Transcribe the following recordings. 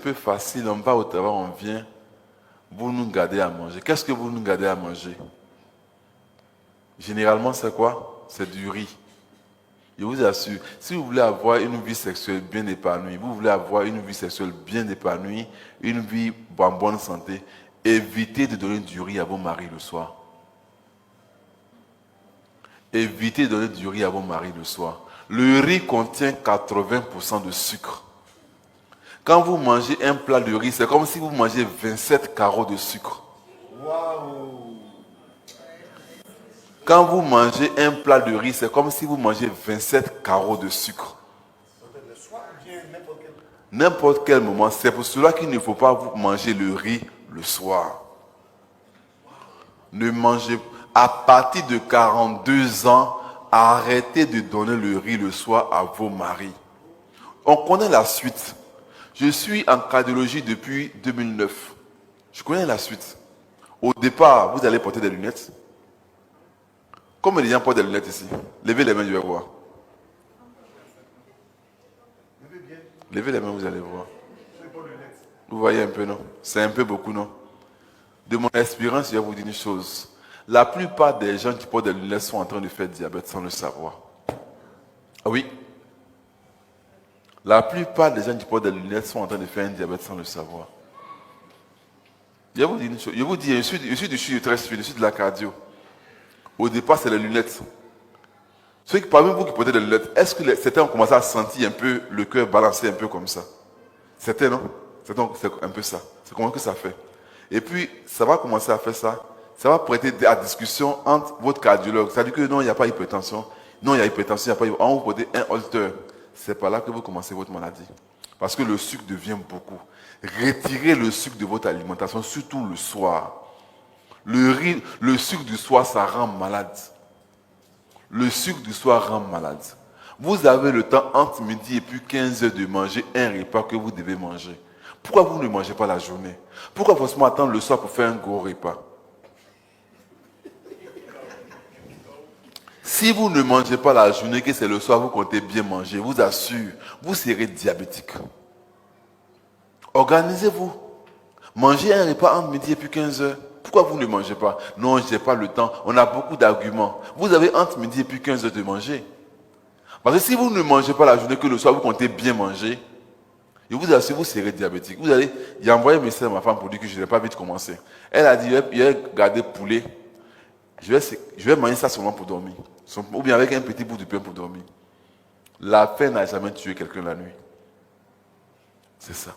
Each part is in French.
peu facile, on va au travail, on vient, vous nous gardez à manger. Qu'est-ce que vous nous gardez à manger? Généralement, c'est quoi? C'est du riz. Je vous assure, si vous voulez avoir une vie sexuelle bien épanouie, vous voulez avoir une vie sexuelle bien épanouie, une vie en bonne santé, évitez de donner du riz à vos maris le soir. Évitez de donner du riz à vos maris le soir. Le riz contient 80% de sucre. Quand vous mangez un plat de riz, c'est comme si vous mangez 27 carreaux de sucre. Waouh! Quand vous mangez un plat de riz, c'est comme si vous mangez 27 carreaux de sucre. Le soir ou bien n'importe quel. N'importe quel moment. C'est pour cela qu'il ne faut pas vous manger le riz le soir. Ne mangez à partir de 42 ans, arrêtez de donner le riz le soir à vos maris. On connaît la suite. Je suis en cardiologie depuis 2009. Je connais la suite. Au départ, vous allez porter des lunettes. Comme les gens portent des lunettes ici. Levez les mains, je vais voir. Levez les mains, vous allez voir. Vous voyez un peu, non? C'est un peu beaucoup, non? De mon expérience, je vais vous dire une chose. La plupart des gens qui portent des lunettes sont en train de faire diabète sans le savoir. Ah oui? La plupart des gens qui portent des lunettes sont en train de faire un diabète sans le savoir. Je vais vous dire une chose. Je vous dis, je suis très suivi, je suis de la cardio. Au départ, c'est les lunettes. Ceux qui, parmi vous qui portez des lunettes, est-ce que certains ont commencé à sentir un peu le cœur balancer un peu comme ça? Certains, non? Certains, c'est un peu ça. C'est comment que ça fait? Et puis, ça va commencer à faire ça. Ça va prêter à discussion entre votre cardiologue. Ça dit que non, il n'y a pas d'hypertension. Non, il y a hypertension, il n'y a pas. On vous portez un holter. C'est par là que vous commencez votre maladie. Parce que le sucre devient beaucoup. Retirez le sucre de votre alimentation, surtout le soir. Le sucre du soir, ça rend malade. Le sucre du soir rend malade. Vous avez le temps entre midi et puis 15 heures de manger un repas que vous devez manger. Pourquoi vous ne mangez pas la journée? Pourquoi forcément attendre le soir pour faire un gros repas? Si vous ne mangez pas la journée, que c'est le soir, vous comptez bien manger, je vous assure, vous serez diabétique. Organisez-vous. Mangez un repas entre midi et puis 15 heures. Pourquoi vous ne mangez pas? Non, je n'ai pas le temps. On a beaucoup d'arguments. Vous avez entre midi et puis 15 heures de manger. Parce que si vous ne mangez pas la journée, que le soir, vous comptez bien manger, je vous assure, vous serez diabétique. J'ai envoyé un message à ma femme pour dire que je n'ai pas vite commencé. Elle a dit, il va garder poulet. Je vais manger ça seulement pour dormir. Ou bien avec un petit bout de pain pour dormir. La faim n'a jamais tué quelqu'un la nuit. C'est ça.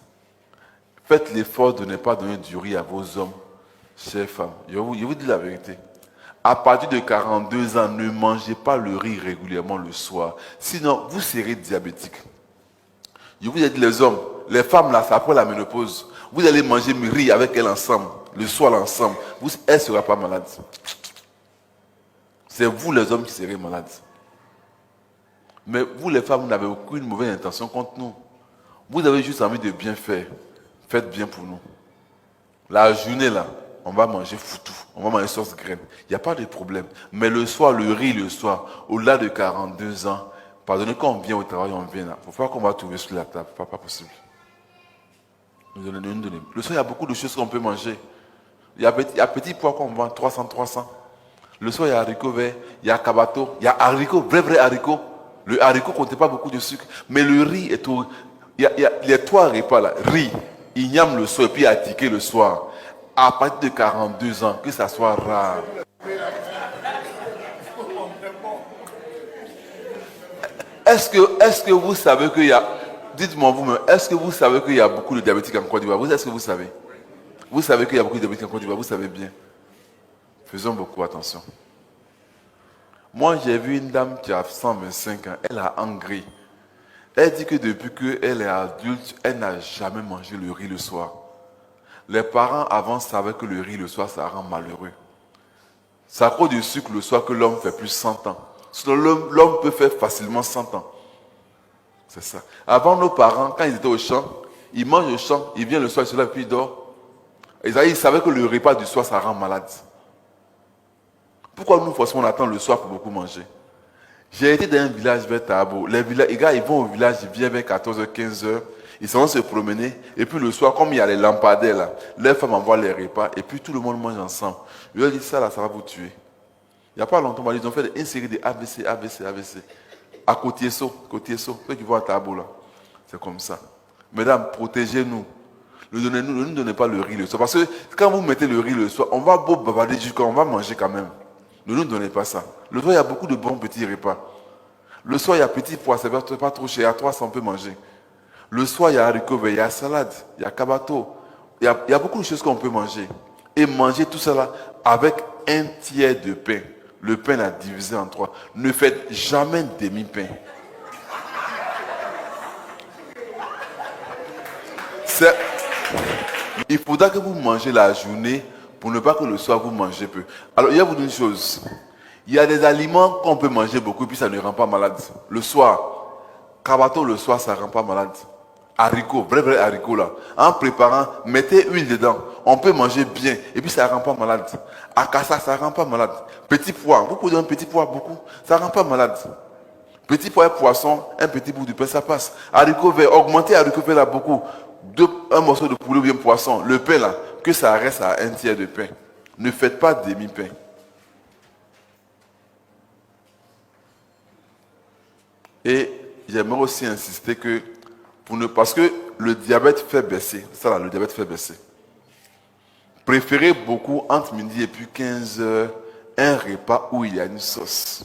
Faites l'effort de ne pas donner du riz à vos hommes, chères femmes. Je vous dis la vérité. À partir de 42 ans, ne mangez pas le riz régulièrement le soir. Sinon, vous serez diabétique. Je vous ai dit, les hommes, les femmes, là, c'est après la ménopause. Vous allez manger le riz avec elles ensemble, le soir ensemble. Elle ne sera pas malade. C'est vous, les hommes, qui serez malades. Mais vous, les femmes, vous n'avez aucune mauvaise intention contre nous. Vous avez juste envie de bien faire. Faites bien pour nous. La journée, là, on va manger foutou. On va manger sauce graine. Il n'y a pas de problème. Mais le soir, le riz, le soir, au-delà de 42 ans, pardonnez, quand on vient au travail, on vient là. Il faut pas qu'on va trouver sur la table. Pas possible. Nous donnons. Le soir, il y a beaucoup de choses qu'on peut manger. Il y a petit pois qu'on vend, 300. Le soir, il y a haricots verts, il y a cabato, il y a haricots, vrai haricots. Le haricot ne comptait pas beaucoup de sucre. Mais le riz est tout. Il y a les 3 repas là. Riz, igname le soir et puis attiqué le soir. À partir de 42 ans, que ça soit rare. Est-ce que vous savez qu'il y a... Dites-moi vous-même, est-ce que vous savez qu'il y a beaucoup de diabétiques en Côte d'Ivoire? Est-ce que vous savez? Vous savez qu'il y a beaucoup de diabétiques en Côte d'Ivoire, vous savez bien. Faisons beaucoup attention. Moi, j'ai vu une dame qui a 125 ans, elle a engrais. Elle dit que depuis qu'elle est adulte, elle n'a jamais mangé le riz le soir. Les parents avant savaient que le riz le soir, ça rend malheureux. C'est à cause du sucre le soir que l'homme fait plus 100 ans. Sinon, l'homme peut faire facilement 100 ans. C'est ça. Avant, nos parents, quand ils étaient au champ, ils mangent au champ, ils viennent le soir, ils se lèvent, puis ils dorment. Ils savaient que le repas du soir, ça rend malade. Pourquoi nous, forcément, on attend le soir pour beaucoup manger? J'ai été dans un village vers Tabo. Les gars, ils vont au village, ils viennent vers 14h, 15h. Ils vont se promener. Et puis le soir, comme il y a les lampadaires là, les femmes envoient les repas. Et puis tout le monde mange ensemble. Je leur dis ça là, ça va vous tuer. Il n'y a pas longtemps, ils ont fait une série de AVC, AVC, AVC. À Côtier-Saut, ceux qui vont à Tabo là. C'est comme ça. Mesdames, protégez-nous. Ne nous donnez pas le riz le soir. Parce que quand vous mettez le riz le soir, on va beau bavarder jusqu'à on va manger quand même. Ne nous donnez pas ça. Le soir, il y a beaucoup de bons petits repas. Le soir, il y a petit pois, c'est pas trop cher. À 300, on peut manger. Le soir, il y a haricots verts, il y a salade, il y a cabato. Il y a beaucoup de choses qu'on peut manger. Et manger tout cela avec un tiers de pain. Le pain est divisé en 3. Ne faites jamais demi-pain. Il faudra que vous mangez la journée pour ne pas que le soir vous mangez peu. Alors, il y a une chose. Il y a des aliments qu'on peut manger beaucoup puis ça ne rend pas malade. Le soir, cabato le soir, ça ne rend pas malade. Haricots, vrai haricots là. En préparant, mettez huile dedans. On peut manger bien et puis ça ne rend pas malade. Akassa, ça ne rend pas malade. Petit pois, vous pouvez donner un petit pois beaucoup, ça ne rend pas malade. Petit pois et poisson, un petit bout de pain, ça passe. Haricots verts, augmentez haricots verts là beaucoup. Un morceau de poulet ou bien poisson, le pain là, que ça reste à un tiers de pain. Ne faites pas demi-pain. Et j'aimerais aussi insister que, parce que le diabète fait baisser, ça là, le diabète fait baisser. Préférez beaucoup entre midi et puis 15 heures un repas où il y a une sauce.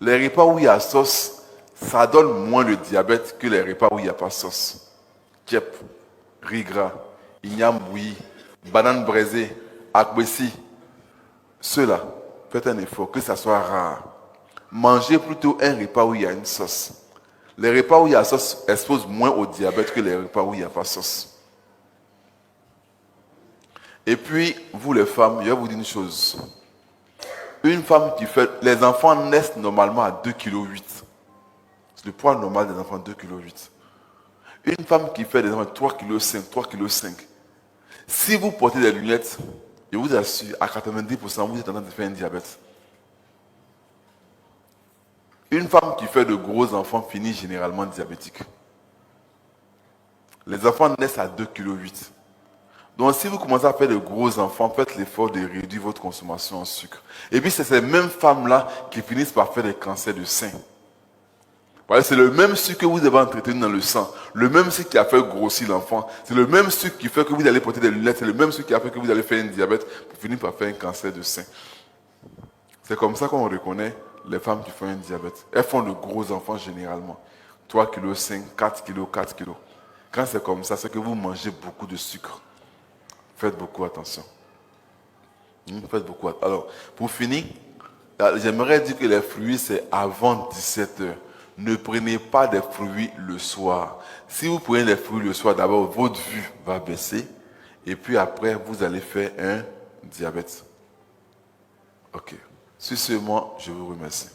Les repas où il y a sauce, ça donne moins le diabète que les repas où il n'y a pas sauce. Tiep, riz gras, igname bouilli, banane braisée, akbessi. Ceux-là, faites un effort, que ça soit rare. Mangez plutôt un repas où il y a une sauce. Les repas où il y a sauce exposent moins au diabète que les repas où il n'y a pas sauce. Et puis, vous les femmes, je vais vous dire une chose. Une femme qui fait... Les enfants naissent normalement à 2,8 kg. C'est le poids normal des enfants, 2,8 kg. Une femme qui fait des enfants 3,5 kg, 3,5 kg. Si vous portez des lunettes, je vous assure, à 90%, vous êtes en train de faire un diabète. Une femme qui fait de gros enfants finit généralement diabétique. Les enfants naissent à 2,8 kg. Donc si vous commencez à faire de gros enfants, faites l'effort de réduire votre consommation en sucre. Et puis c'est ces mêmes femmes-là qui finissent par faire des cancers de sein. Voilà, c'est le même sucre que vous devez entretenir dans le sang. Le même sucre qui a fait grossir l'enfant. C'est le même sucre qui fait que vous allez porter des lunettes. C'est le même sucre qui a fait que vous allez faire un diabète pour finir par faire un cancer de sein. C'est comme ça qu'on reconnaît les femmes qui font un diabète. Elles font de gros enfants généralement. 3,5 kg, 4 kg, 4 kg. Quand c'est comme ça, c'est que vous mangez beaucoup de sucre. Faites beaucoup attention. Faites beaucoup attention. Alors, pour finir, j'aimerais dire que les fruits, c'est avant 17 h. Ne prenez pas des fruits le soir. Si vous prenez des fruits le soir, d'abord, votre vue va baisser. Et puis après, vous allez faire un diabète. Ok. Sur ce, moi, je vous remercie.